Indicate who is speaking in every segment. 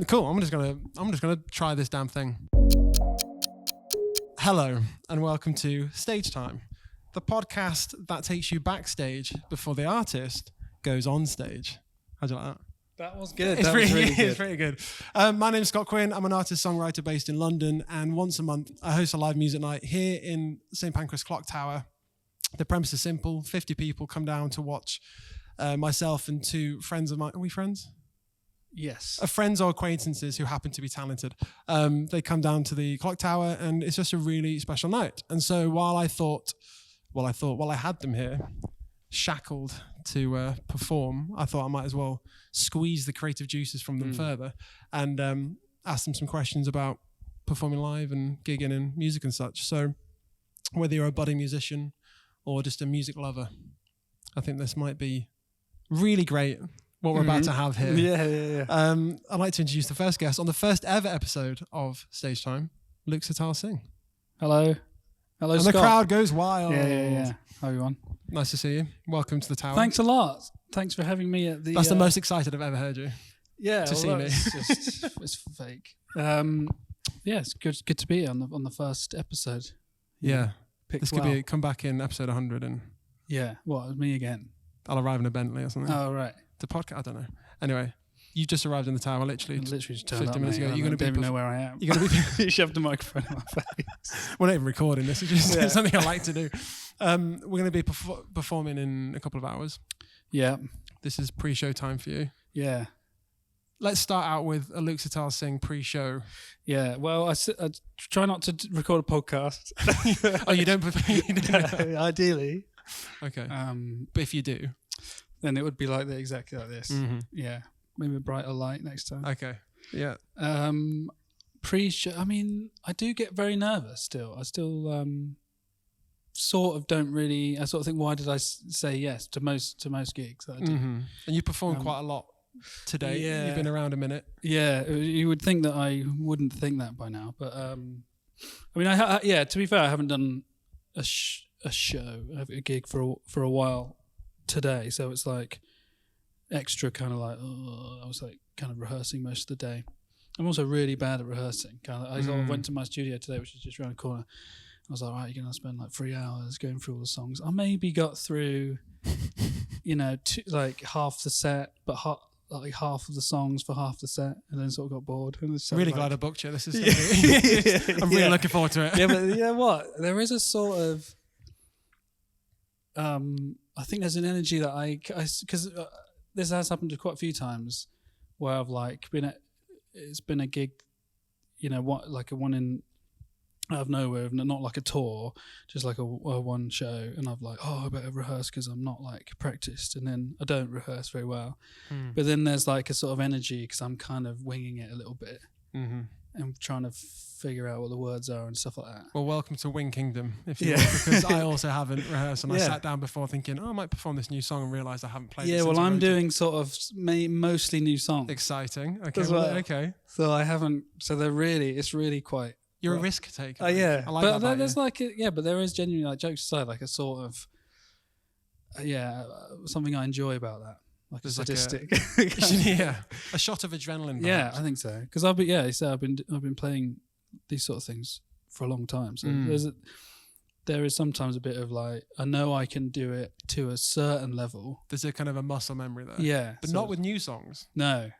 Speaker 1: Cool. I'm just gonna try this damn thing. Hello and welcome to Stage Time, the podcast that takes you backstage before the artist goes on stage. How'd you like that?
Speaker 2: That was good.
Speaker 1: It's
Speaker 2: It's
Speaker 1: pretty good. My name's Scott Quinn. I'm an artist-songwriter based in London, and once a month I host a live music night here in St Pancras Clock Tower. The premise is simple. 50 people come down to watch myself and two friends of mine. Are we friends?
Speaker 2: Yes.
Speaker 1: Friends or acquaintances who happen to be talented. They come down to the clock tower, and it's just a really special night. And so while I had them here, shackled to perform, I thought I might as well squeeze the creative juices from them further and ask them some questions about performing live and gigging and music and such. So whether you're a budding musician or just a music lover, I think this might be really great what we're about to have here.
Speaker 2: Yeah.
Speaker 1: I'd like to introduce the first guest on the first ever episode of Stage Time, Luke Sital-Singh.
Speaker 2: Hello,
Speaker 1: and
Speaker 2: Scott.
Speaker 1: the crowd goes wild.
Speaker 2: Yeah. How are you on?
Speaker 1: Nice to see you. Welcome to the tower.
Speaker 2: Thanks a lot. Thanks for having me at the...
Speaker 1: That's the most excited I've ever heard you.
Speaker 2: Yeah,
Speaker 1: to see me.
Speaker 2: It's fake. It's good to be on the first episode.
Speaker 1: Yeah.
Speaker 2: Picked
Speaker 1: This
Speaker 2: well.
Speaker 1: could come back in episode 100 and
Speaker 2: Yeah, what, it was me again?
Speaker 1: I'll arrive in a Bentley or something.
Speaker 2: Oh, right.
Speaker 1: The podcast, I don't know. Anyway, you just arrived in the tower literally
Speaker 2: Just turned
Speaker 1: 50
Speaker 2: up,
Speaker 1: minutes
Speaker 2: mate.
Speaker 1: ago.
Speaker 2: I don't even know where I am.
Speaker 1: You're going to be...
Speaker 2: You shoved the microphone in my face.
Speaker 1: We're not even recording this. It's just something I like to do. We're going to be performing in a couple of hours.
Speaker 2: Yeah.
Speaker 1: This is pre-show time for you.
Speaker 2: Yeah.
Speaker 1: Let's start out with a Luke Sital-Singh pre-show.
Speaker 2: Yeah, well, I try not to record a podcast.
Speaker 1: Oh, you don't prefer...
Speaker 2: Ideally.
Speaker 1: Okay. But if you do...
Speaker 2: Then it would be exactly like this.
Speaker 1: Mm-hmm.
Speaker 2: Yeah. Maybe a brighter light next time.
Speaker 1: Okay. Yeah.
Speaker 2: Pre-show, I mean, I do get very nervous still. I still sort of don't really... I sort of think, why did I say yes to most gigs that I do?
Speaker 1: Mm-hmm. And you performed quite a lot today.
Speaker 2: Yeah.
Speaker 1: You've been around a minute.
Speaker 2: Yeah, you would think that I wouldn't think that by now. But, I mean, to be fair, I haven't done a a gig for a while today, so it's like extra kind of like, I was like kind of rehearsing most of the day. I'm also really bad at rehearsing. I sort of went to my studio today, which is just around the corner. I was like, right, you're going to spend like 3 hours going through all the songs. I maybe got through, like half the set, but half of the songs for half the set, and then sort of got bored. And
Speaker 1: really glad I booked you. This is I'm really looking forward to it.
Speaker 2: Yeah, but you know what? There is a sort of I think there's an energy that because this has happened quite a few times where I've like it's been a gig, like a one in out of nowhere, not like a tour, just like a one show, and I've like, I better rehearse because I'm not like practiced, and then I don't rehearse very well. But then there's like a sort of energy because I'm kind of winging it a little bit and trying to figure out what the words are and stuff like that.
Speaker 1: Well, welcome to Wing Kingdom, if you will, because I also haven't rehearsed, and I sat down before thinking, I might perform this new song, and realised I haven't played it.
Speaker 2: Yeah, well, I'm doing sort of mostly new songs.
Speaker 1: Exciting. Okay, okay.
Speaker 2: So I haven't. So it's really quite.
Speaker 1: You're a risk taker.
Speaker 2: Oh yeah,
Speaker 1: I like
Speaker 2: but
Speaker 1: that
Speaker 2: there's but there is genuinely, like, jokes aside, like a sort of something I enjoy about that. Like a sadistic,
Speaker 1: a shot of adrenaline. Perhaps.
Speaker 2: Yeah, I think so. Because I've been playing these sort of things for a long time. So there is sometimes a bit of like, I know I can do it to a certain level.
Speaker 1: There's a kind of a muscle memory there.
Speaker 2: Yeah,
Speaker 1: but not with new songs.
Speaker 2: No.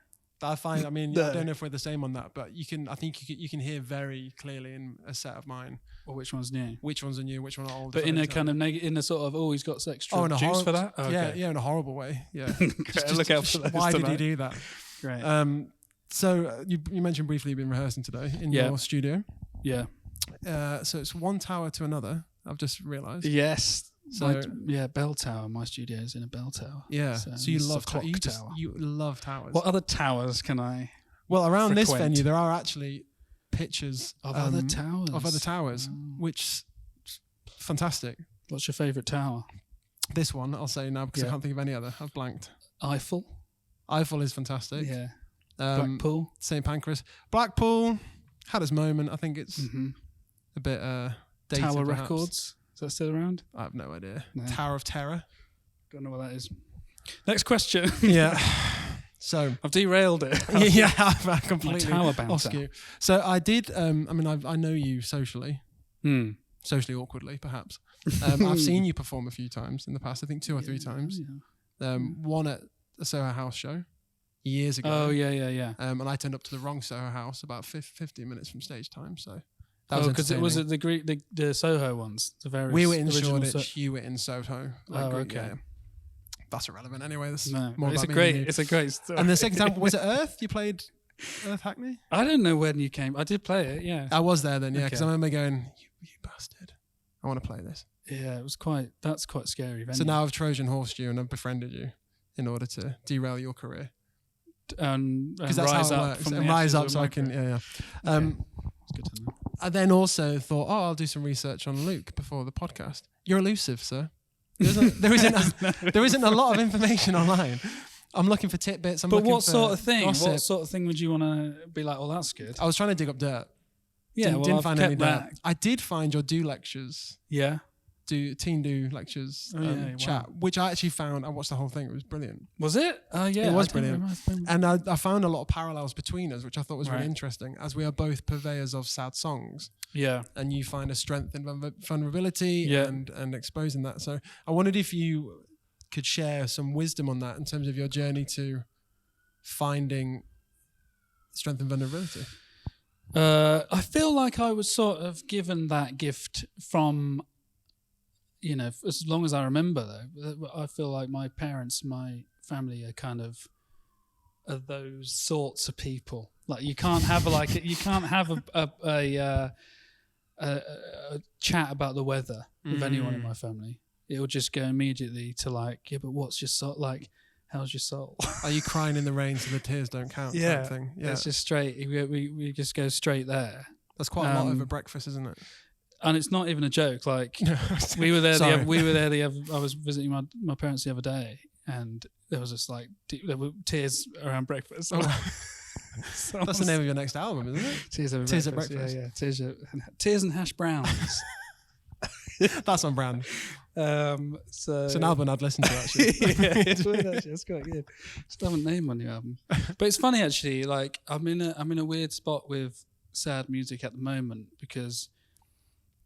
Speaker 1: I find. I mean, I don't know if we're the same on that, but I think you can hear very clearly in a set of mine.
Speaker 2: Well, which one's new?
Speaker 1: Which ones are new? Which one are old?
Speaker 2: But in a kind of in a sort of, he's got extra juice for that.
Speaker 1: Oh, okay. Yeah, in a horrible way. Yeah.
Speaker 2: Look out for that.
Speaker 1: Why did he do that?
Speaker 2: Great.
Speaker 1: So you mentioned briefly you've been rehearsing today in your studio.
Speaker 2: Yeah.
Speaker 1: So it's one tower to another. I've just realised.
Speaker 2: Yes.
Speaker 1: So
Speaker 2: bell tower. My studio is in a bell tower.
Speaker 1: Yeah. So you love
Speaker 2: clock tower.
Speaker 1: You love towers.
Speaker 2: What other towers can I?
Speaker 1: Well, around this venue there are actually pictures
Speaker 2: of other towers.
Speaker 1: Which fantastic.
Speaker 2: What's your favourite tower?
Speaker 1: This one I'll say now because I can't think of any other. I've blanked.
Speaker 2: Eiffel
Speaker 1: is fantastic.
Speaker 2: Yeah. Blackpool.
Speaker 1: St Pancras. Blackpool had its moment. I think it's a bit dated.
Speaker 2: Tower
Speaker 1: perhaps.
Speaker 2: Records. Is that still around?
Speaker 1: I have no idea.
Speaker 2: No.
Speaker 1: Tower of Terror.
Speaker 2: Don't know what that is. Next question.
Speaker 1: Yeah. So
Speaker 2: I've derailed it.
Speaker 1: yeah, I completely
Speaker 2: tower bouncer.
Speaker 1: lost you. So I did. I mean, I know you socially,
Speaker 2: Hmm.
Speaker 1: socially awkwardly, perhaps. I've seen you perform a few times in the past. I think 2 or 3 times.
Speaker 2: Yeah.
Speaker 1: One at a Soho House show years ago.
Speaker 2: Oh yeah.
Speaker 1: And I turned up to the wrong Soho House about 15 minutes from stage time. So that was
Speaker 2: because it was
Speaker 1: entertaining.
Speaker 2: at the Soho ones, the various.
Speaker 1: We were in
Speaker 2: original
Speaker 1: Shoreditch, you were in Soho.
Speaker 2: Okay.
Speaker 1: Yeah. That's irrelevant anyway. This
Speaker 2: No,
Speaker 1: more
Speaker 2: it's a
Speaker 1: about me than
Speaker 2: great.
Speaker 1: you.
Speaker 2: It's a great story.
Speaker 1: And the second time, was it Earth? You played Earth Hackney?
Speaker 2: I don't know when you came. I did play it. Yeah.
Speaker 1: I was there then, yeah, because
Speaker 2: Okay.
Speaker 1: I remember going, you bastard. I want to play this.
Speaker 2: Yeah, it was quite. That's quite scary.
Speaker 1: So now I've Trojan horsed you and I've befriended you in order to derail your career.
Speaker 2: And
Speaker 1: Because that's
Speaker 2: rise
Speaker 1: how it
Speaker 2: up
Speaker 1: works.
Speaker 2: from
Speaker 1: And
Speaker 2: the
Speaker 1: rise
Speaker 2: ashes
Speaker 1: up
Speaker 2: of
Speaker 1: so I
Speaker 2: my
Speaker 1: can,
Speaker 2: career.
Speaker 1: yeah.
Speaker 2: It's good to know.
Speaker 1: I then also thought, I'll do some research on Luke before the podcast. You're elusive, sir. There isn't a lot of information online. I'm looking for tidbits.
Speaker 2: But what sort of thing?
Speaker 1: Gossip.
Speaker 2: What sort of thing would you want to be like? Oh, that's good.
Speaker 1: I was trying to dig up dirt.
Speaker 2: Yeah,
Speaker 1: Didn't
Speaker 2: well, I've
Speaker 1: find
Speaker 2: kept
Speaker 1: any dirt.
Speaker 2: that.
Speaker 1: I did find your do lectures,
Speaker 2: Yeah.
Speaker 1: teen do lectures
Speaker 2: Oh, yeah,
Speaker 1: chat,
Speaker 2: wow.
Speaker 1: which I actually found. I watched the whole thing. It was brilliant.
Speaker 2: Was it? Yeah,
Speaker 1: It was
Speaker 2: I don't
Speaker 1: brilliant.
Speaker 2: remember.
Speaker 1: And I found a lot of parallels between us, which I thought was really
Speaker 2: Right.
Speaker 1: interesting, as we are both purveyors of sad songs.
Speaker 2: Yeah.
Speaker 1: And you find a strength in vulnerability
Speaker 2: Yeah.
Speaker 1: and exposing that. So I wondered if you could share some wisdom on that in terms of your journey to finding strength and vulnerability.
Speaker 2: I feel like I was sort of given that gift from, as long as I remember, though. I feel like my parents, my family are kind of are those sorts of people. Like you can't have a chat about the weather with anyone in my family. It will just go immediately to like, yeah, but what's your soul like? How's your soul?
Speaker 1: Are you crying in the rain so the tears don't count? Type thing? Yeah.
Speaker 2: It's just straight. We just go straight there.
Speaker 1: That's quite a lot over breakfast, isn't it?
Speaker 2: And it's not even a joke. Like we were there.
Speaker 1: Sorry.
Speaker 2: I was visiting my parents the other day, and there was just like there were tears around breakfast.
Speaker 1: Oh. That's the name of your next album, isn't it?
Speaker 2: Tears at
Speaker 1: breakfast.
Speaker 2: Yeah. Tears and hash browns.
Speaker 1: That's on brand.
Speaker 2: So
Speaker 1: It's an album I'd listen to actually.
Speaker 2: yeah, it's weird actually. It's quite good. Still haven't named my new album, but it's funny actually. Like I'm in a weird spot with sad music at the moment because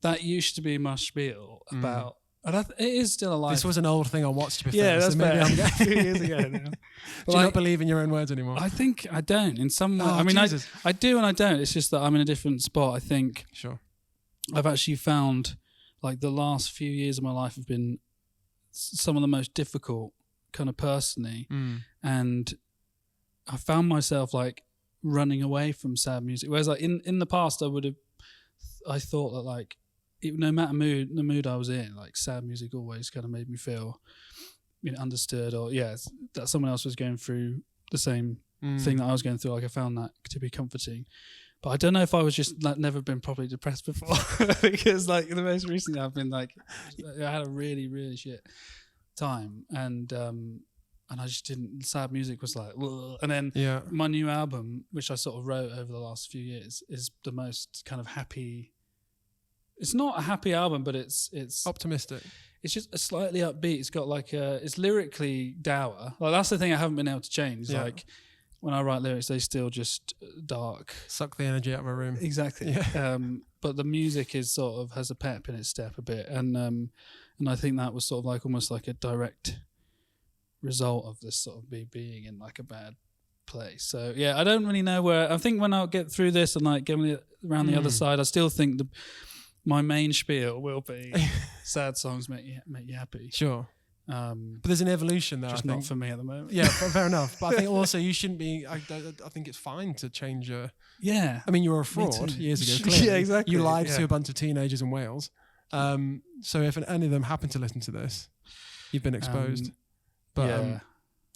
Speaker 2: that used to be my spiel about, and it is still alive.
Speaker 1: This was an old thing I watched to be
Speaker 2: Yeah,
Speaker 1: fair,
Speaker 2: that's
Speaker 1: so maybe
Speaker 2: fair.
Speaker 1: I'm
Speaker 2: A few years ago now.
Speaker 1: Do
Speaker 2: But
Speaker 1: you not believe in your own words anymore?
Speaker 2: I think I don't in some way.
Speaker 1: Oh,
Speaker 2: I mean,
Speaker 1: Jesus.
Speaker 2: I do and I don't. It's just that I'm in a different spot. I think
Speaker 1: Sure.
Speaker 2: I've actually found like the last few years of my life have been some of the most difficult kind of personally. And I found myself like running away from sad music. Whereas like in the past I thought that like no matter the mood I was in, like sad music always kind of made me feel understood or that someone else was going through the same thing that I was going through. Like I found that to be comforting. But I don't know if I was just like never been properly depressed before because like the most recently I've been like I had a really really shit time and I just didn't. Sad music was like, ugh. And then my new album, which I sort of wrote over the last few years, is the most kind of happy. It's not a happy album, but it's
Speaker 1: optimistic.
Speaker 2: It's just a slightly upbeat. It's got like it's lyrically dour. Like that's the thing I haven't been able to change. Like when I write lyrics, they still just dark.
Speaker 1: Suck the energy out of a room.
Speaker 2: Exactly.
Speaker 1: Yeah.
Speaker 2: But the music is sort of has a pep in its step a bit, and I think that was sort of like almost like a direct result of this sort of me being in like a bad place. So yeah, I don't really know where. I think when I'll get through this and like get around the other side, I still think my main spiel will be sad songs make you happy.
Speaker 1: Sure. But there's an evolution there.
Speaker 2: Just
Speaker 1: I think.
Speaker 2: not for me at the moment.
Speaker 1: Yeah, fair enough. But I think also you shouldn't be. I think it's fine to change your.
Speaker 2: Yeah.
Speaker 1: I mean, you were a fraud years ago. Clearly.
Speaker 2: Yeah, exactly.
Speaker 1: You lied to a bunch of teenagers in Wales. So if any of them happen to listen to this, you've been exposed. But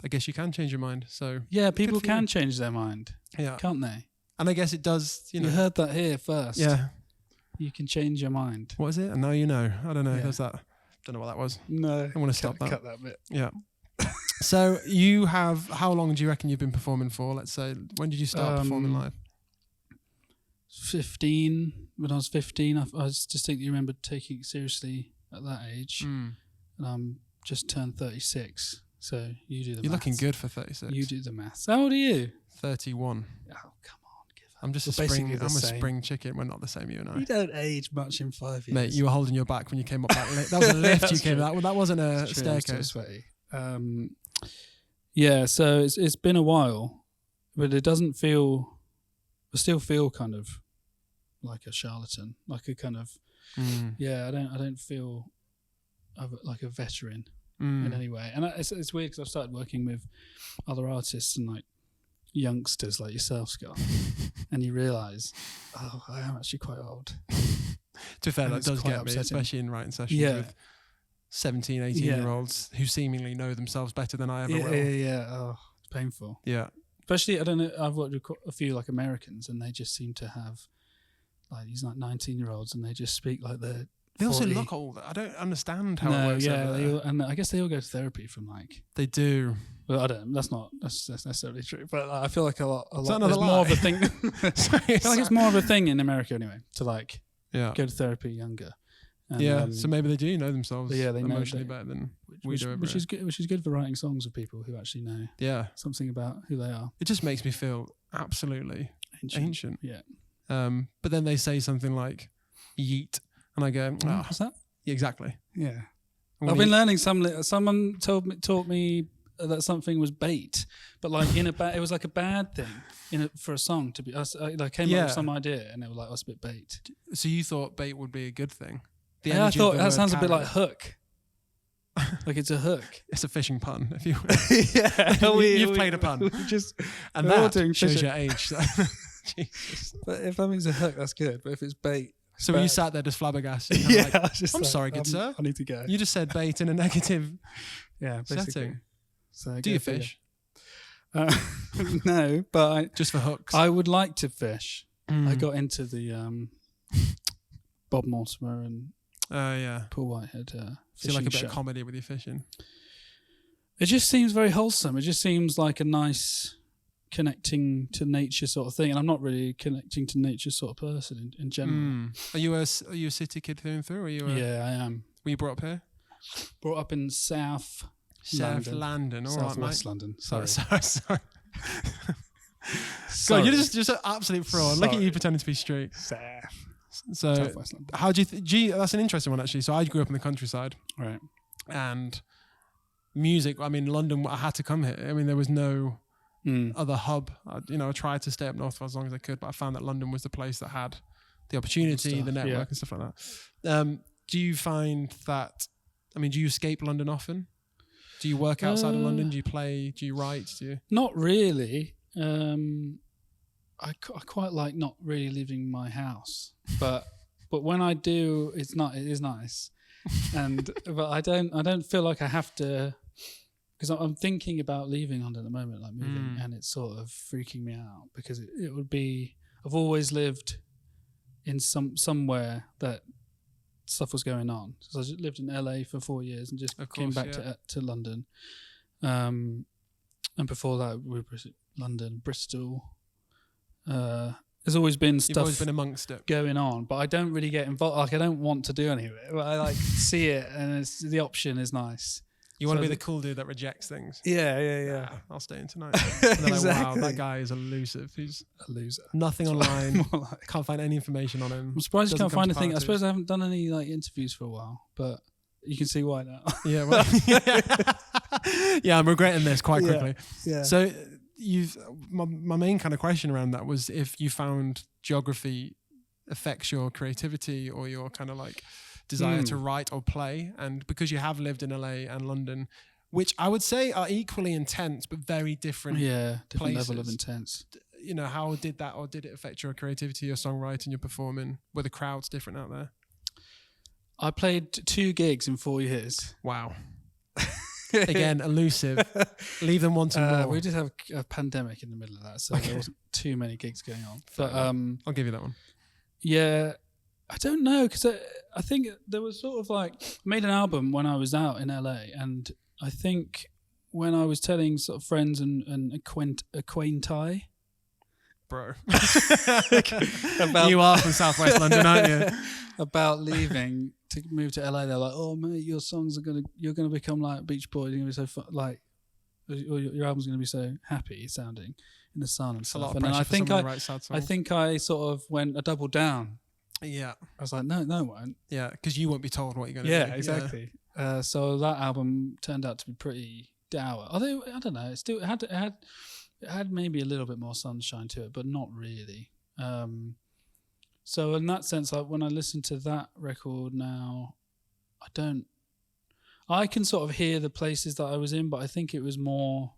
Speaker 1: I guess you can change your mind. So
Speaker 2: yeah, people can change their mind.
Speaker 1: Yeah,
Speaker 2: can't they?
Speaker 1: And I guess it does. You
Speaker 2: heard that here first.
Speaker 1: Yeah,
Speaker 2: you can change your mind.
Speaker 1: What is it? And now you know. I don't know. Yeah. There's that. Don't know what that was.
Speaker 2: No,
Speaker 1: I want to stop that.
Speaker 2: Cut that bit.
Speaker 1: Yeah. So you have. How long do you reckon you've been performing for? Let's say. When did you start performing live?
Speaker 2: 15. When I was 15, I distinctly remember taking it seriously at that age. And just turned 36 So you do the
Speaker 1: You're
Speaker 2: maths.
Speaker 1: looking good for 36.
Speaker 2: You do the maths. How old are you?
Speaker 1: 31.
Speaker 2: Oh, come on. Give up.
Speaker 1: I'm just
Speaker 2: We're
Speaker 1: a spring.
Speaker 2: basically the
Speaker 1: I'm a
Speaker 2: same.
Speaker 1: spring chicken. We're not the same, you and I.
Speaker 2: You don't age much in 5 years.
Speaker 1: Mate, you were holding your back when you came up that lift. That was a lift you
Speaker 2: That's
Speaker 1: came.
Speaker 2: true.
Speaker 1: That wasn't a
Speaker 2: It's true, I'm still
Speaker 1: staircase.
Speaker 2: sweaty. Yeah, so it's been a while, but it doesn't feel. I still feel kind of like a charlatan, like a kind of. Yeah, I don't feel like a veteran in any way, and it's weird because I've started working with other artists and like youngsters like yourself, Scott, and you realise, oh, I am actually quite old.
Speaker 1: To be fair,
Speaker 2: And
Speaker 1: that
Speaker 2: it's
Speaker 1: does
Speaker 2: quite
Speaker 1: get me,
Speaker 2: upsetting.
Speaker 1: especially in writing sessions
Speaker 2: Yeah.
Speaker 1: with 17, 18-year-olds who seemingly know themselves better than I ever will.
Speaker 2: Yeah. Oh, it's painful.
Speaker 1: Yeah.
Speaker 2: Especially, I don't know. I've worked with a few like Americans, and they just seem to have like these like 19-year-olds, and they just speak like they're.
Speaker 1: They also
Speaker 2: 40.
Speaker 1: look old. I don't understand how it
Speaker 2: No,
Speaker 1: works.
Speaker 2: yeah,
Speaker 1: over there.
Speaker 2: and I guess they all go to therapy from like.
Speaker 1: They do.
Speaker 2: Well, I don't. That's necessarily true, but I feel like a lot.
Speaker 1: Is that another
Speaker 2: There's more
Speaker 1: lie?
Speaker 2: of a thing.
Speaker 1: Sorry,
Speaker 2: I feel like it's more of a thing in America anyway to like
Speaker 1: Yeah.
Speaker 2: go to therapy younger. And,
Speaker 1: Yeah. So maybe they do know themselves
Speaker 2: yeah, they know
Speaker 1: emotionally
Speaker 2: they-
Speaker 1: better than we
Speaker 2: which,
Speaker 1: do over
Speaker 2: which
Speaker 1: here.
Speaker 2: is good. Which is good for writing songs with people who actually know
Speaker 1: Yeah.
Speaker 2: something about who they are.
Speaker 1: It just makes me feel absolutely ancient.
Speaker 2: Yeah.
Speaker 1: But then they say something like yeet, and I go, oh,
Speaker 2: What's that?
Speaker 1: yeah, exactly.
Speaker 2: Yeah.
Speaker 1: I'm
Speaker 2: I've
Speaker 1: gonna
Speaker 2: been learning someone taught me that something was bait, but like it was like a bad thing for a song to be. I came up
Speaker 1: Yeah.
Speaker 2: with some idea, and it was like, oh, it's a bit bait.
Speaker 1: So you thought bait would be a good thing? The
Speaker 2: Yeah, I
Speaker 1: energy of
Speaker 2: thought
Speaker 1: the
Speaker 2: that
Speaker 1: word
Speaker 2: sounds a bit
Speaker 1: carrot.
Speaker 2: like hook. Like it's a hook.
Speaker 1: It's a fishing pun, if you
Speaker 2: Yeah,
Speaker 1: You've played a pun. And
Speaker 2: we're all
Speaker 1: that
Speaker 2: doing
Speaker 1: shows
Speaker 2: fishing.
Speaker 1: your age. Jesus.
Speaker 2: But if something's a hook, that's good. But if it's bait,
Speaker 1: So when you
Speaker 2: bad.
Speaker 1: sat there just flabbergasted, kind of like,
Speaker 2: I was just
Speaker 1: I'm
Speaker 2: like,
Speaker 1: sorry, good sir.
Speaker 2: I need to go.
Speaker 1: You just said bait in a negative
Speaker 2: Yeah, basically.
Speaker 1: setting.
Speaker 2: So
Speaker 1: Do you
Speaker 2: go figure.
Speaker 1: fish?
Speaker 2: No, but
Speaker 1: Just for hooks?
Speaker 2: I would like to fish.
Speaker 1: Mm.
Speaker 2: I got into the Bob Mortimer and
Speaker 1: Yeah.
Speaker 2: Paul Whitehead
Speaker 1: So you
Speaker 2: fishing
Speaker 1: like a bit
Speaker 2: show.
Speaker 1: of comedy with your fishing?
Speaker 2: It just seems very wholesome. It just seems like a nice connecting to nature sort of thing. And I'm not really connecting to nature sort of person in general.
Speaker 1: Mm. Are you a city kid through and through? Or are you
Speaker 2: Yeah, I am.
Speaker 1: were you brought up here?
Speaker 2: Brought up in South
Speaker 1: London. All right,
Speaker 2: Southwest
Speaker 1: mate.
Speaker 2: London.
Speaker 1: Sorry.
Speaker 2: Sorry.
Speaker 1: Sorry.
Speaker 2: Sorry.
Speaker 1: God, you're just an absolute fraud. Look at you
Speaker 2: Sorry.
Speaker 1: pretending to be straight.
Speaker 2: South.
Speaker 1: So,
Speaker 2: Southwest London.
Speaker 1: how do you? Gee, that's an interesting one actually. So, I grew up in the countryside,
Speaker 2: Right.
Speaker 1: and music. I mean, London. I had to come here. I mean, there was no other hub. I tried to stay up north for as long as I could, but I found that London was the place that had the opportunity,
Speaker 2: stuff,
Speaker 1: the network,
Speaker 2: yeah.
Speaker 1: and stuff like that. Do you find that? I mean, do you escape London often? Do you work outside of London? Do you play? Do you write? Do you?
Speaker 2: Not really. I quite like not really leaving my house, but when I do, it is nice, but I don't feel like I have to, because I'm thinking about leaving London at the moment, like moving, and it's sort of freaking me out because it would be. I've always lived in somewhere that stuff was going on. So I just lived in LA for 4 years and just came back to London. And before that, we were London, Bristol. There's always been stuff
Speaker 1: You've always been amongst it.
Speaker 2: going on, but I don't really get involved. Like I don't want to do any of it. But I like see it, and the option is nice.
Speaker 1: You want to
Speaker 2: So
Speaker 1: be the cool dude that rejects things.
Speaker 2: Yeah.
Speaker 1: I'll stay in tonight. And they're like, wow,
Speaker 2: Exactly.
Speaker 1: that guy is elusive. He's
Speaker 2: A loser.
Speaker 1: nothing online.
Speaker 2: More like-
Speaker 1: Can't find any information on him.
Speaker 2: I'm surprised you
Speaker 1: Doesn't
Speaker 2: can't
Speaker 1: come
Speaker 2: find
Speaker 1: to
Speaker 2: a thing. I
Speaker 1: parties.
Speaker 2: suppose I haven't done any like interviews for a while, but you can see why now.
Speaker 1: Yeah, well, yeah, I'm regretting this quite
Speaker 2: Yeah.
Speaker 1: quickly.
Speaker 2: Yeah.
Speaker 1: So my main kind of question around that was if you found geography affects your creativity or your kind of like desire to write or play, and because you have lived in LA and London, which I would say are equally intense but very different.
Speaker 2: Yeah, different level of
Speaker 1: places.
Speaker 2: intense.
Speaker 1: How did that, or did it affect your creativity, your songwriting, your performing? Were the crowds different out there?
Speaker 2: I played 2 gigs in 4 years.
Speaker 1: Wow. Again, elusive. Leave them wanting more.
Speaker 2: We did have a pandemic in the middle of that, so there wasn't too many gigs going on. But
Speaker 1: I'll give you that one.
Speaker 2: yeah, I don't know, because I think there was sort of like, I made an album when I was out in LA, and I think when I was telling sort of friends and acquaintii
Speaker 1: Bro.
Speaker 2: about
Speaker 1: You are from Southwest London, aren't you?
Speaker 2: about leaving to move to LA, they're like, "Oh mate, your songs you're gonna become like Beach Boys. You're gonna be so fun." Like, your album's going to be so happy sounding in the sun and
Speaker 1: It's a
Speaker 2: stuff.
Speaker 1: lot of
Speaker 2: And then
Speaker 1: pressure
Speaker 2: I
Speaker 1: for
Speaker 2: think
Speaker 1: someone to write sad songs.
Speaker 2: I think I sort of went a double down.
Speaker 1: Yeah.
Speaker 2: I was like, no, it won't.
Speaker 1: Yeah, because you won't be told what you're going to do.
Speaker 2: Yeah, exactly. So that album turned out to be pretty dour. Although I don't know, it had maybe a little bit more sunshine to it, but not really. So in that sense, when I listen to that record now, I can sort of hear the places that I was in, but I think it was more,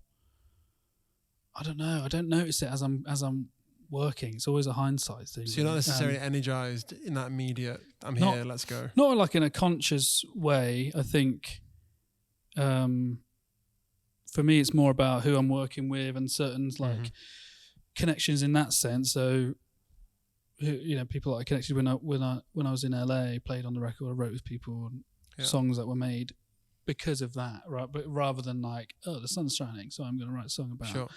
Speaker 2: I don't know, I don't notice it as I'm working. It's always a hindsight thing.
Speaker 1: So you're not necessarily energized in that immediate, here, let's go.
Speaker 2: Not like in a conscious way. I think for me, it's more about who I'm working with and certain connections in that sense. So, people that I connected when I was in LA, played on the record, I wrote with people, and songs that were made because of that, right? But rather than like, oh, the sun's shining, so I'm going to write a song about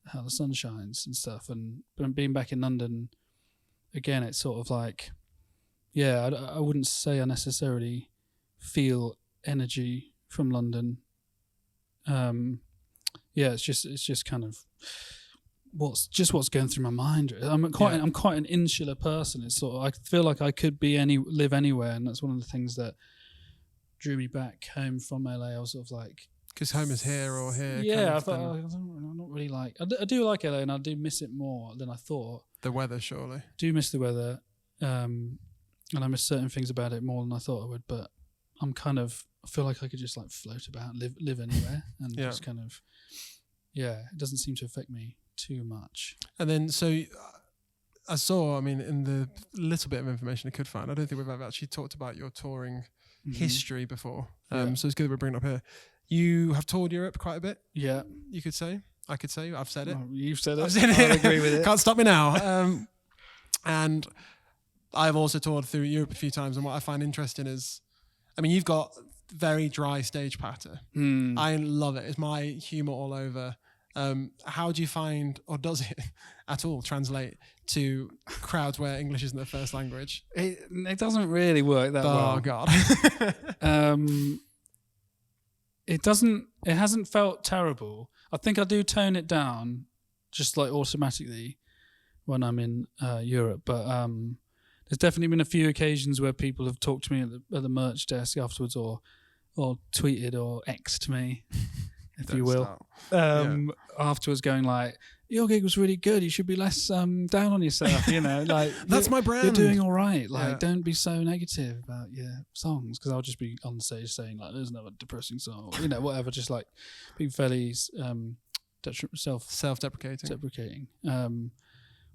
Speaker 2: how the sun shines and stuff. And being back in London, again, it's sort of like, I wouldn't say I necessarily feel energy from London. It's just kind of what's going through my mind. I'm quite an insular person. It's sort of, I feel like I could live anywhere, and that's one of the things that drew me back home from LA. I was sort of like,
Speaker 1: because home is here or here.
Speaker 2: Yeah, I'm not really like. I do like LA, and I do miss it more than I thought.
Speaker 1: The weather, surely.
Speaker 2: Do miss the weather, and I miss certain things about it more than I thought I would. But I feel like I could just like float about, live anywhere, and just kind of, it doesn't seem to affect me too much. And then
Speaker 1: so I saw, in the little bit of information I could find, I don't think we've ever actually talked about your touring history before. So it's good that we're bringing it up here. You have toured Europe quite a bit. Yeah. You could say. I could say. I've said it.
Speaker 2: Well, you've said it.
Speaker 1: I've said it.
Speaker 2: I agree with it.
Speaker 1: Can't stop me now. And I've also toured through Europe a few times, and what I find interesting is, you've got very dry stage patter. I love it. It's my humour all over. How do you find, or does it at all translate to crowds where English isn't their first language?
Speaker 2: It doesn't really work that well.
Speaker 1: Oh God.
Speaker 2: It doesn't. It hasn't felt terrible. I think I do tone it down, just like automatically, when I'm in Europe. But there's definitely been a few occasions where people have talked to me at the merch desk afterwards, or tweeted or X'd me, if you will, afterwards, going like, "Your gig was really good. You should be less down on yourself." Like
Speaker 1: that's my brand.
Speaker 2: You're doing all right. Like, don't be so negative about your songs, because I'll just be on stage saying like, "There's another depressing song," whatever. Just like being fairly self-deprecating.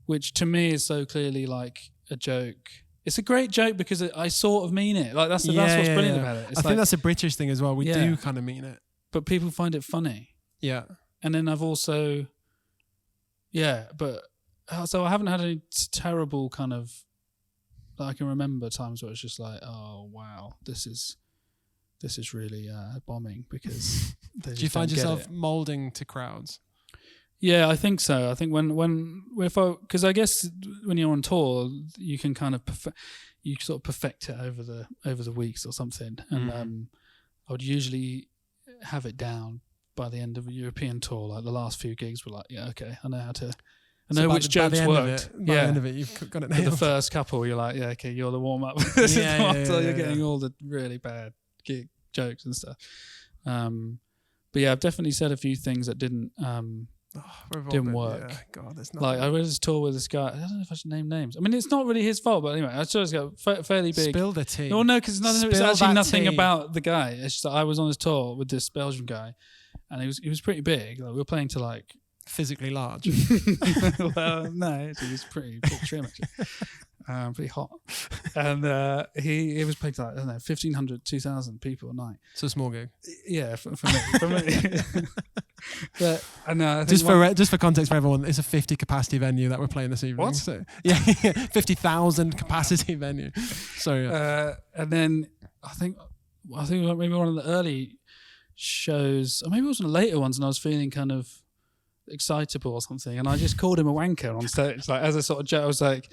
Speaker 2: Which to me is so clearly like a joke. It's a great joke because I sort of mean it. Like that's what's brilliant about it.
Speaker 1: I think that's a British thing as well. We do kind of mean it,
Speaker 2: but people find it funny. Yeah. And then I've also, so I haven't had any terrible kind of. I can remember times where it's just like, oh wow, this is really bombing, because they
Speaker 1: do you find yourself molding to crowds?
Speaker 2: Yeah, I think so. I think because I guess when you're on tour, you can kind of perfect it over the weeks or something, and I would usually have it down by the end of a European tour. Like the last few gigs were like, okay, I know how to. I know which jokes worked.
Speaker 1: By the end of it, you've got it nailed.
Speaker 2: For the first couple, you're like, okay, you're the warm up. You're getting all the really bad gig jokes and stuff. But I've definitely said a few things that didn't work.
Speaker 1: Yeah. God, there's
Speaker 2: like I was tour with this guy. I don't know if I should name names. It's not really his fault, but anyway, I just got fairly big.
Speaker 1: Spill the tea.
Speaker 2: No, because it's actually nothing about the guy. It's just that I was on his tour with this Belgian guy, and he was pretty big. Like, we were playing to like
Speaker 1: physically large.
Speaker 2: Well, no, he was pretty trim actually. Pretty hot, and he was playing to like, I don't know, 1,500, 2,000 people a night.
Speaker 1: So a small gig.
Speaker 2: Yeah, for me. But I think
Speaker 1: just for context for everyone, it's a 50 capacity venue that we're playing this evening.
Speaker 2: What?
Speaker 1: So, 50,000 capacity venue. So
Speaker 2: and then I think maybe one of the early shows, or maybe it was one of the later ones, and I was feeling kind of excitable or something, and I just called him a wanker on stage, like as a sort of joke. I was like,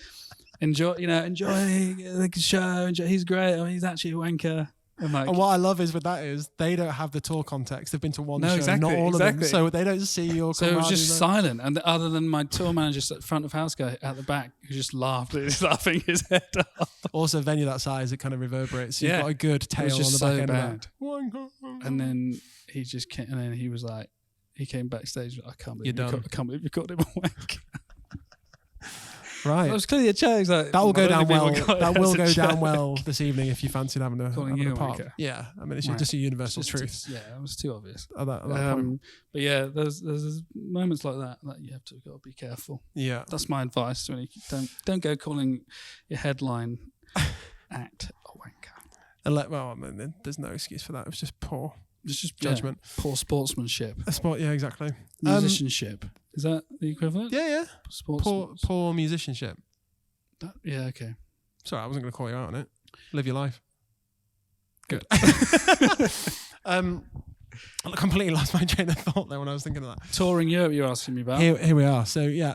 Speaker 2: enjoy the show. He's great. He's actually a wanker. And like,
Speaker 1: And what I love is with that is they don't have the tour context. They've been to one
Speaker 2: No,
Speaker 1: show,
Speaker 2: exactly,
Speaker 1: not all of them.
Speaker 2: exactly.
Speaker 1: So they don't see your
Speaker 2: so it was just
Speaker 1: camaraderie.
Speaker 2: silent, and other than my tour manager, front of house guy at the back, who just laughed, he's laughing his head off.
Speaker 1: Also, a venue that size, it kind of reverberates. So you've
Speaker 2: Yeah.
Speaker 1: got a good
Speaker 2: It
Speaker 1: tail
Speaker 2: was
Speaker 1: on
Speaker 2: just
Speaker 1: the back
Speaker 2: so
Speaker 1: end
Speaker 2: bad.
Speaker 1: of that.
Speaker 2: And then he just came, and then he was like, he came backstage. I can't believe
Speaker 1: You're done.
Speaker 2: I can't believe you called him a wank.
Speaker 1: Right.
Speaker 2: It was clearly a joke. Like,
Speaker 1: That will go
Speaker 2: I don't
Speaker 1: down
Speaker 2: think
Speaker 1: well.
Speaker 2: people got it
Speaker 1: That will
Speaker 2: as a
Speaker 1: go
Speaker 2: joke.
Speaker 1: down well this evening if you fancy having a
Speaker 2: Calling
Speaker 1: having
Speaker 2: you
Speaker 1: a
Speaker 2: a
Speaker 1: pop.
Speaker 2: wanker.
Speaker 1: Yeah, I mean it's
Speaker 2: Right.
Speaker 1: just a universal
Speaker 2: Just-
Speaker 1: truth.
Speaker 2: Yeah, it was too obvious.
Speaker 1: At that point.
Speaker 2: But yeah, there's moments like that you have to got to be careful.
Speaker 1: Yeah.
Speaker 2: That's my advice. Really, don't go calling your headline act a wanker.
Speaker 1: Well, I mean, there's no excuse for that. It was just poor
Speaker 2: It's just
Speaker 1: judgment.
Speaker 2: poor sportsmanship,
Speaker 1: A sport, yeah, exactly.
Speaker 2: musicianship. Is that the equivalent?
Speaker 1: Yeah.
Speaker 2: Sports.
Speaker 1: Poor musicianship.
Speaker 2: Yeah. Okay.
Speaker 1: Sorry, I wasn't going to call you out on it. Live your life. Good. I completely lost my train of thought there when I was thinking of that.
Speaker 2: Touring Europe, you're asking me about.
Speaker 1: Here we are. So yeah,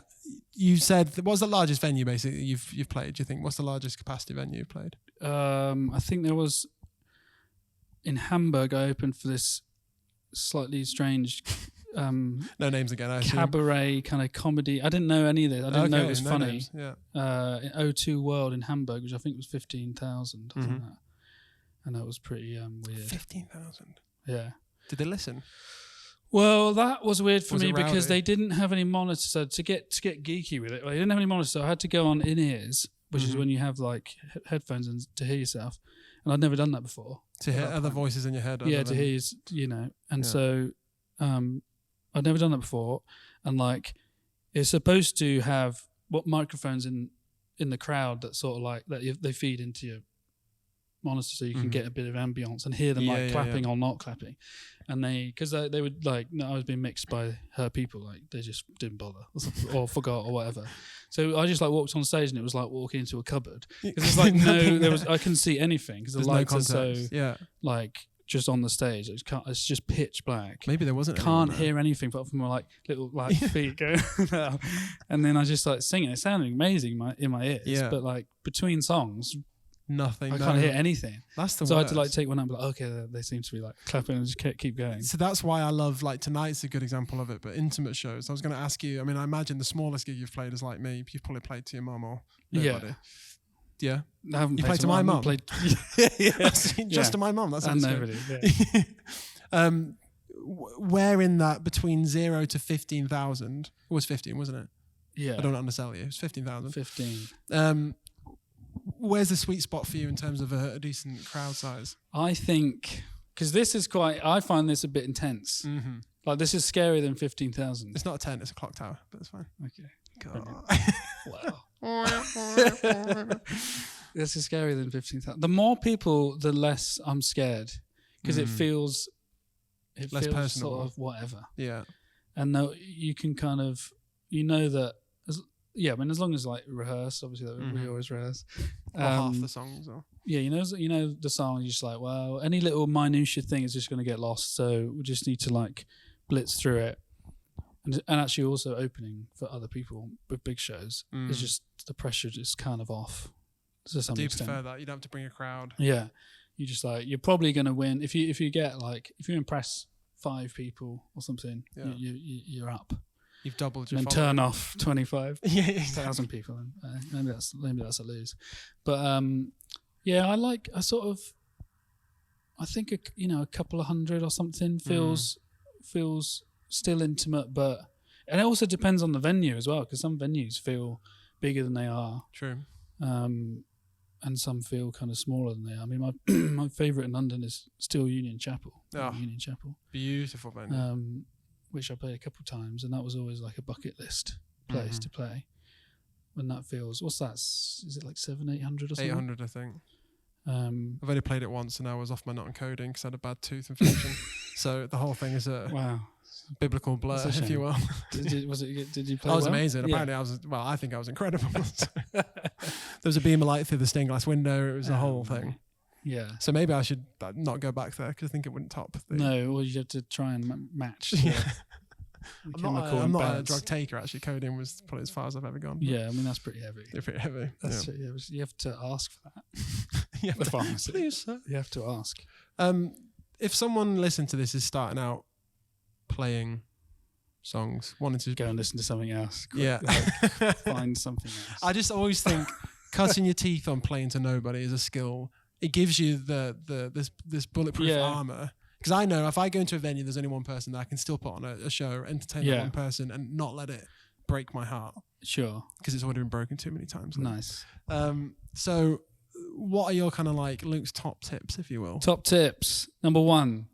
Speaker 1: you said what's the largest venue basically you've played? Do you think what's the largest capacity venue you've played?
Speaker 2: I think there was in Hamburg. I opened for this slightly strange
Speaker 1: No names again. I assume.
Speaker 2: cabaret kind of comedy. I didn't know any of this. I didn't know it was
Speaker 1: no
Speaker 2: funny.
Speaker 1: names, yeah.
Speaker 2: In O2 World in Hamburg, which I think was 15,000.
Speaker 1: Mhm.
Speaker 2: And that was pretty weird.
Speaker 1: 15,000.
Speaker 2: Yeah.
Speaker 1: Did they listen?
Speaker 2: Well, that was weird for
Speaker 1: Was it
Speaker 2: me because
Speaker 1: rowdy?
Speaker 2: they didn't have any monitors. So to get geeky with it, they didn't have any monitors. So I had to go on in-ears, which is
Speaker 1: Mhm.
Speaker 2: when you have like headphones and to hear yourself. And I'd never done that before.
Speaker 1: To hear
Speaker 2: At that
Speaker 1: other
Speaker 2: point.
Speaker 1: voices in your head.
Speaker 2: Yeah,
Speaker 1: other
Speaker 2: to
Speaker 1: than-
Speaker 2: hear and
Speaker 1: Yeah.
Speaker 2: so I'd never done that before, and like it's supposed to have what microphones in the crowd that sort of like they feed into your monitor so you can
Speaker 1: Mhm.
Speaker 2: get a bit of ambience and hear them
Speaker 1: Yeah,
Speaker 2: like
Speaker 1: yeah,
Speaker 2: clapping or not clapping, and because they would like no, I was being mixed by her people, like they just didn't bother or forgot or whatever. So I just like walked on stage and it was like walking into a cupboard because it's like I couldn't see anything because the
Speaker 1: There's no
Speaker 2: lights are so
Speaker 1: context. Yeah.
Speaker 2: like just on the stage. It's just pitch black.
Speaker 1: Maybe there wasn't. anyone
Speaker 2: Can't
Speaker 1: there.
Speaker 2: hear anything but from my like little like feet going out. And then I just like singing. It sounded amazing in my ears.
Speaker 1: Yeah.
Speaker 2: But like between songs,
Speaker 1: Nothing.
Speaker 2: I
Speaker 1: no.
Speaker 2: can't hear anything.
Speaker 1: That's the
Speaker 2: So I
Speaker 1: worst.
Speaker 2: had to like take one out and be like, okay, they seem to be like clapping and just keep going.
Speaker 1: So that's why I love like tonight's a good example of it. But intimate shows, I was going to ask you. I mean, I imagine the smallest gig you've played is like me. You've probably played to your mum or nobody.
Speaker 2: Yeah.
Speaker 1: Yeah.
Speaker 2: I haven't
Speaker 1: You
Speaker 2: played
Speaker 1: played to my mum?
Speaker 2: Played,
Speaker 1: Just
Speaker 2: Yeah.
Speaker 1: to my mum. That's
Speaker 2: and
Speaker 1: understood.
Speaker 2: nobody. Yeah.
Speaker 1: Where in that between 0 to 15,000 it was 15, wasn't it?
Speaker 2: Yeah.
Speaker 1: I don't undersell you. It was 15,000.
Speaker 2: 15.
Speaker 1: Where's the sweet spot for you in terms of a decent crowd size?
Speaker 2: I think because this is I find this a bit intense.
Speaker 1: Mm-hmm.
Speaker 2: Like this is scarier than 15,000.
Speaker 1: It's not a tent, it's a clock tower, but it's fine.
Speaker 2: Okay.
Speaker 1: God.
Speaker 2: Wow. This is scarier than 15,000. The more people, the less I'm scared because it feels
Speaker 1: Less
Speaker 2: feels
Speaker 1: personal.
Speaker 2: sort of whatever.
Speaker 1: Yeah.
Speaker 2: And no, you can kind of that. I mean, as long as like rehearse, obviously we always rehearse.
Speaker 1: Or half the songs. Or
Speaker 2: Yeah, you know the song. You're just like, well, any little minutiae thing is just going to get lost. So we just need to like blitz through it, and actually also opening for other people with big shows is just the pressure just kind of off to some
Speaker 1: do you
Speaker 2: extent.
Speaker 1: prefer that? You don't have to bring a crowd.
Speaker 2: Yeah, you just like you're probably going to win if you get like if you impress 5 people or something,
Speaker 1: Yeah.
Speaker 2: you're up.
Speaker 1: You've doubled
Speaker 2: And
Speaker 1: your
Speaker 2: then
Speaker 1: following.
Speaker 2: turn off 25.
Speaker 1: Yeah,
Speaker 2: 1,000 people. Maybe that's a lose, but I think a couple of hundred or something feels still intimate, but and it also depends on the venue as well because some venues feel bigger than they are,
Speaker 1: True.
Speaker 2: and some feel kind of smaller than they are. I mean, my favourite in London is still Union Chapel.
Speaker 1: Oh.
Speaker 2: Union Chapel,
Speaker 1: Beautiful venue.
Speaker 2: which I played a couple of times, and that was always like a bucket list place to play. When that feels, what's that? Is it like 700-800 or something?
Speaker 1: 800, I think.
Speaker 2: Um,
Speaker 1: I've only played it once, and I was off my nut encoding because I had a bad tooth infection. So the whole thing is a
Speaker 2: wow.
Speaker 1: biblical blur,
Speaker 2: That's a
Speaker 1: if you will.
Speaker 2: Did you play
Speaker 1: I was
Speaker 2: well?
Speaker 1: amazing.
Speaker 2: Yeah.
Speaker 1: Apparently, I think I was incredible. There was a beam of light through the stained glass window. It was a whole thing.
Speaker 2: Yeah.
Speaker 1: So maybe I should not go back there because I think it wouldn't top.
Speaker 2: No, well, you have to try and match
Speaker 1: Yeah.
Speaker 2: the
Speaker 1: I'm
Speaker 2: chemical
Speaker 1: not a
Speaker 2: imbalance.
Speaker 1: drug taker. Actually, codeine was probably as far as I've ever gone.
Speaker 2: Yeah, I mean that's pretty heavy.
Speaker 1: They're pretty heavy.
Speaker 2: That's pretty heavy. You have to ask for that. the pharmacy.
Speaker 1: Please, sir.
Speaker 2: You have to ask.
Speaker 1: If someone listening to this is starting out playing songs, wanting to
Speaker 2: Go and listen to something else.
Speaker 1: Yeah.
Speaker 2: Find something else.
Speaker 1: I just always think cutting your teeth on playing to nobody is a skill. It gives you this bulletproof armor. Because I know if I go into a venue, there's only one person that I can still put on a show, entertain that one person, and not let it break my heart.
Speaker 2: Sure.
Speaker 1: Because it's already been broken too many times.
Speaker 2: Nice.
Speaker 1: So what are your kind of like Luke's top tips, if you will?
Speaker 2: Top tips. Number 1.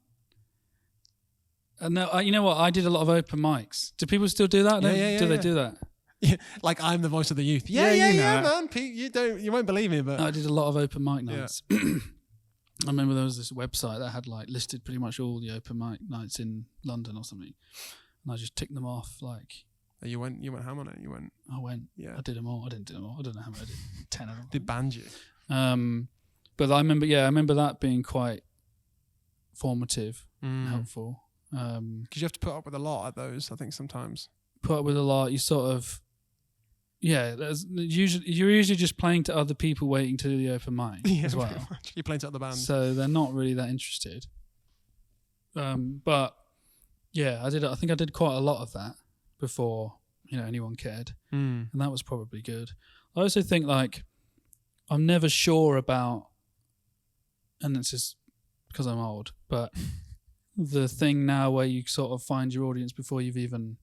Speaker 2: No, you know what? I did a lot of open mics. Do people still do that? Do they do that?
Speaker 1: Yeah, like I'm the voice of the youth. Yeah, man. Pete, you won't believe me, but
Speaker 2: I did a lot of open mic nights. I remember there was this website that had like listed pretty much all the open mic nights in London or something, and I just ticked them off. Like
Speaker 1: you went ham on it. You went.
Speaker 2: I went.
Speaker 1: Yeah.
Speaker 2: I did them all. I didn't do them all. I don't know how many I did. 10 of them.
Speaker 1: They banned you.
Speaker 2: But I remember that being quite formative, helpful.
Speaker 1: Because you have to put up with a lot at those. I think sometimes
Speaker 2: put up with a lot. You sort of. Yeah, you're usually just playing to other people waiting to do the open mic as well.
Speaker 1: You're playing to other bands,
Speaker 2: so they're not really that interested. But yeah, I think I did quite a lot of that before anyone cared, and that was probably good. I also think like I'm never sure about, and it's just because I'm old, but the thing now where you sort of find your audience before you've even.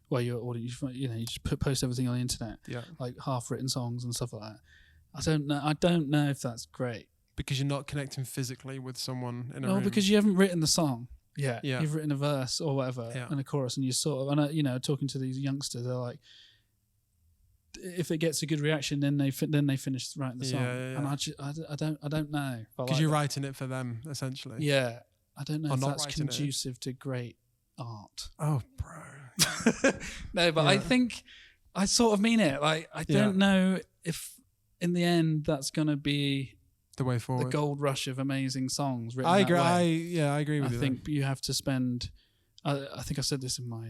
Speaker 2: Where your audience, you just post everything on the internet, like half-written songs and stuff like that. I don't know if that's great
Speaker 1: because you're not connecting physically with someone in a
Speaker 2: room.
Speaker 1: room.
Speaker 2: Because you haven't written the song.
Speaker 1: Yeah.
Speaker 2: You've written a verse or whatever and a chorus, and you sort of, and talking to these youngsters, they're like, if it gets a good reaction, then they finish writing the song. And I don't know
Speaker 1: because you're writing it for them essentially.
Speaker 2: Yeah, I don't know if that's conducive to great art.
Speaker 1: Oh, bro.
Speaker 2: No, but I think I sort of mean it. Like I don't know if in the end that's going to be
Speaker 1: the way forward,
Speaker 2: the gold rush of amazing songs written.
Speaker 1: I agree.
Speaker 2: I
Speaker 1: agree with you.
Speaker 2: I think you have to spend. I think I said this in my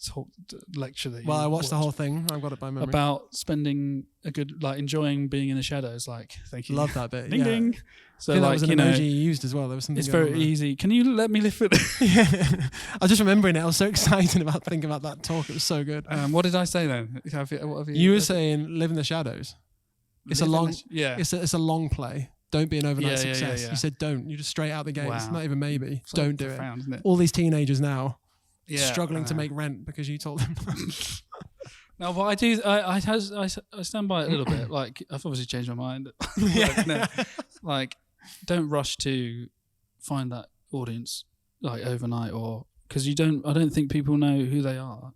Speaker 2: talk lecture.
Speaker 1: I watched the whole thing. I've got it by memory.
Speaker 2: About spending a good, enjoying being in the shadows. Like, thank you.
Speaker 1: Love that bit.
Speaker 2: Ding ding. So
Speaker 1: that was an emoji you used as well. There was something.
Speaker 2: It's very easy. Can you let me lift it?
Speaker 1: I was just remembering it. I was so excited about thinking about that talk. It was so good.
Speaker 2: What did I say then? What have
Speaker 1: you were saying live in the shadows. It's a long. It's a long play. Don't be an overnight success. You said don't. You just straight out the gate. Wow. It's not even maybe. It's don't do it. Isn't it. All these teenagers now struggling to make rent because you told them.
Speaker 2: No, but I do. I stand by it a little bit. Like I've obviously changed my mind. Like don't rush to find that audience like overnight, or because you don't. I don't think people know who they are.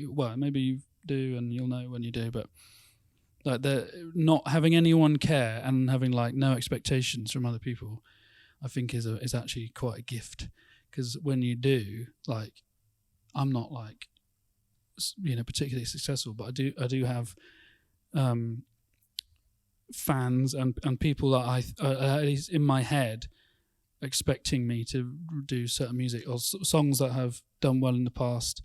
Speaker 2: Well, maybe you do, and you'll know when you do, but. Like they're not having anyone care and having like no expectations from other people, I think is actually quite a gift. Because when you do, like, I'm not like, particularly successful, but I do have fans and people that I at least in my head expecting me to do certain music or songs that have done well in the past.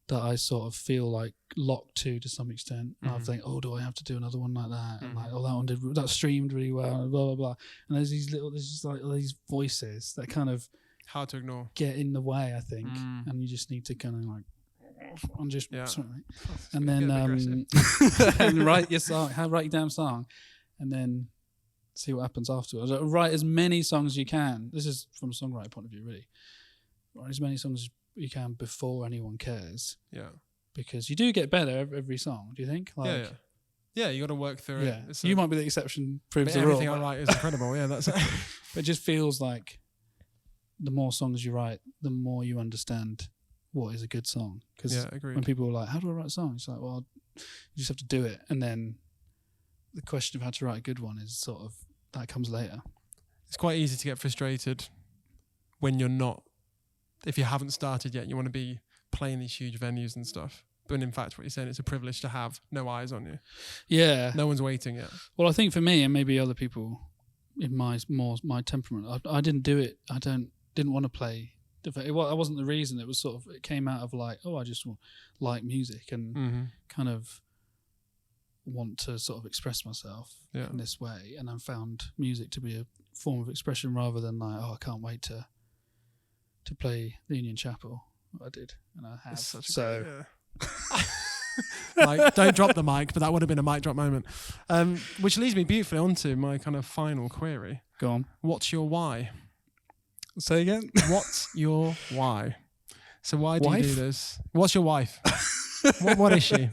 Speaker 2: That I sort of feel like locked to some extent. And I think, do I have to do another one like that? And like, that streamed really well, blah blah blah. And there's just like all these voices that kind of
Speaker 1: hard to ignore,
Speaker 2: get in the way, I think. And you just need to kind of like, and just sorry, and then and write your song, write your damn song, and then see what happens afterwards. Write as many songs as you can. This is from a songwriter point of view, really. Write as many songs as you can before anyone cares. Yeah. Because you do get better every song, do you think? Like,
Speaker 1: yeah, you got to work through it.
Speaker 2: You might be the exception, proves the rule.
Speaker 1: Everything I write is incredible. Yeah, that's it.
Speaker 2: But it just feels like the more songs you write, the more you understand what is a good song. Because when people are like, how do I write a song? It's like, well, you just have to do it. And then the question of how to write a good one is sort of, that comes later.
Speaker 1: It's quite easy to get frustrated when you're not, if you haven't started yet, you want to be playing these huge venues and stuff. But in fact, what you're saying, it's a privilege to have no eyes on you. Yeah. No one's waiting yet.
Speaker 2: Well, I think for me, and maybe other people in my temperament, I didn't do it. I didn't want to play. That wasn't the reason. It was sort of, it came out of like, I just like music and kind of want to sort of express myself
Speaker 1: Yeah.
Speaker 2: in this way, and I found music to be a form of expression rather than like, I can't wait to play the Union Chapel. I did, and I have.
Speaker 1: It's such a
Speaker 2: So
Speaker 1: great, Like, don't drop the mic, but that would have been a mic drop moment. Which leads me beautifully onto my kind of final query.
Speaker 2: go on.
Speaker 1: What's your why?
Speaker 2: Say again.
Speaker 1: What's your why? So why do you
Speaker 2: Wife?
Speaker 1: do this? What's your wife? what is she?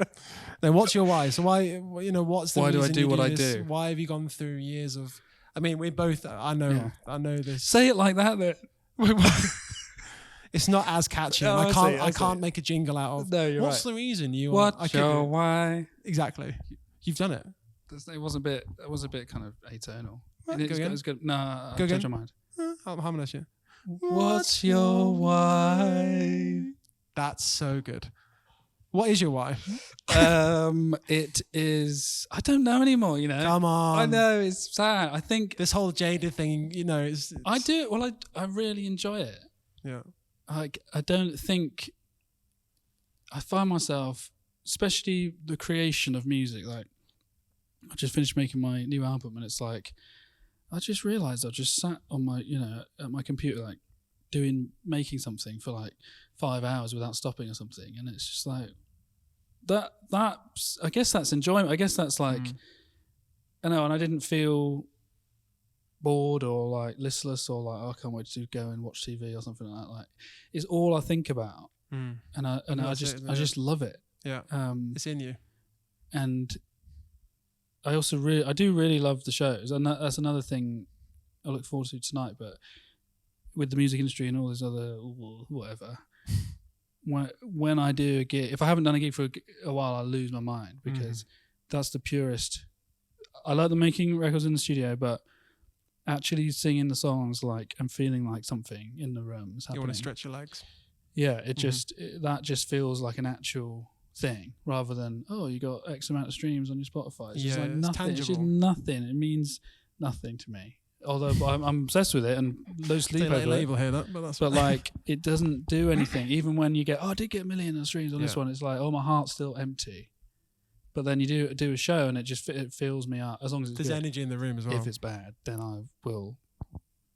Speaker 1: No, what's your why? So why, what's the
Speaker 2: Why do I
Speaker 1: reason
Speaker 2: do
Speaker 1: you
Speaker 2: what I
Speaker 1: this?
Speaker 2: do?
Speaker 1: Why have you gone through years of, I mean, we both, I know this.
Speaker 2: Say it like that. Then.
Speaker 1: It's not as catchy.
Speaker 2: No,
Speaker 1: and
Speaker 2: I
Speaker 1: I can't make a jingle out of.
Speaker 2: No, you're
Speaker 1: What's
Speaker 2: right.
Speaker 1: the reason you?
Speaker 2: What's your why?
Speaker 1: Exactly. You've done it.
Speaker 2: It was a bit. It was a bit kind of atonal.
Speaker 1: Go
Speaker 2: It's
Speaker 1: again.
Speaker 2: good. No,
Speaker 1: Go
Speaker 2: change
Speaker 1: again.
Speaker 2: your mind.
Speaker 1: I'm harmonious. Yeah.
Speaker 2: What's your why?
Speaker 1: That's so good. What is your why?
Speaker 2: It is. I don't know anymore.
Speaker 1: Come on.
Speaker 2: I know it's sad. I think
Speaker 1: This whole jaded thing, it's
Speaker 2: I do. Well, I really enjoy it.
Speaker 1: yeah.
Speaker 2: Like, I don't think I find myself, especially the creation of music. Like, I just finished making my new album, and it's like I just realised I just sat on my, at my computer, like making something for like 5 hours without stopping or something, and it's just like that. I guess that's enjoyment. I guess that's like I know, and I didn't feel bored or like listless or like, I can't wait to go and watch TV or something like that. Like, it's all I think about, and I just love it.
Speaker 1: Yeah. It's in you.
Speaker 2: And I also do really love the shows, and that's another thing I look forward to tonight. But with the music industry and all this other whatever, when I do a gig, if I haven't done a gig for a while, I lose my mind, because that's the purest. I like the making records in the studio, but actually singing the songs like and feeling like something in the room is happening.
Speaker 1: You want to stretch your legs.
Speaker 2: Yeah, that just feels like an actual thing rather than, oh, you got X amount of streams on your Spotify. It's just like
Speaker 1: it's
Speaker 2: nothing.
Speaker 1: tangible.
Speaker 2: It's just nothing. It means nothing to me. Although I'm obsessed with it and lose sleep
Speaker 1: They let
Speaker 2: over it.
Speaker 1: label here, but that's
Speaker 2: But like, it doesn't do anything. Even when you get, I did get 1 million streams on this one, it's like, oh, my heart's still empty. But then you do a show and it fills me up, as long as it's
Speaker 1: there's
Speaker 2: good.
Speaker 1: energy in the room as well.
Speaker 2: If it's bad, then I will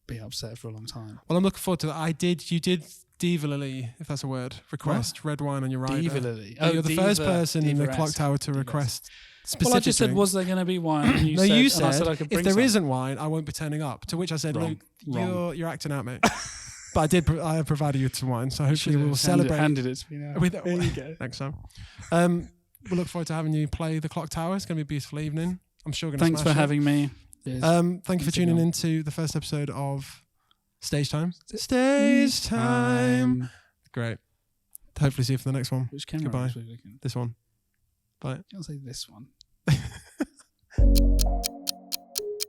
Speaker 2: be upset for a long time.
Speaker 1: Well, I'm looking forward to that. You did diva-lily, if that's a word, request red wine on your rider.
Speaker 2: Diva-lily.
Speaker 1: You're the first person in the
Speaker 2: Diva-esque.
Speaker 1: clock tower to request specifically.
Speaker 2: Well, I just said, was there going to be wine? And you
Speaker 1: you
Speaker 2: said, and I
Speaker 1: said
Speaker 2: I could
Speaker 1: if
Speaker 2: bring
Speaker 1: there
Speaker 2: some.
Speaker 1: isn't wine, I won't be turning up. To which I said,
Speaker 2: Wrong.
Speaker 1: Luke, you're acting out, mate. But I have provided you some wine, so hopefully we'll celebrate
Speaker 2: Handed it to me now.
Speaker 1: with
Speaker 2: There you go.
Speaker 1: next time. We'll look forward to having you play the clock tower. It's going to be a beautiful evening. I'm sure we're going to
Speaker 2: Thanks
Speaker 1: smash
Speaker 2: for
Speaker 1: it.
Speaker 2: having me.
Speaker 1: Thank you for tuning into the first episode of Stage Time. Stage Time. Great. Hopefully see you for the next one.
Speaker 2: Which camera
Speaker 1: Goodbye.
Speaker 2: was we looking?
Speaker 1: This one. Bye.
Speaker 2: I'll say this one.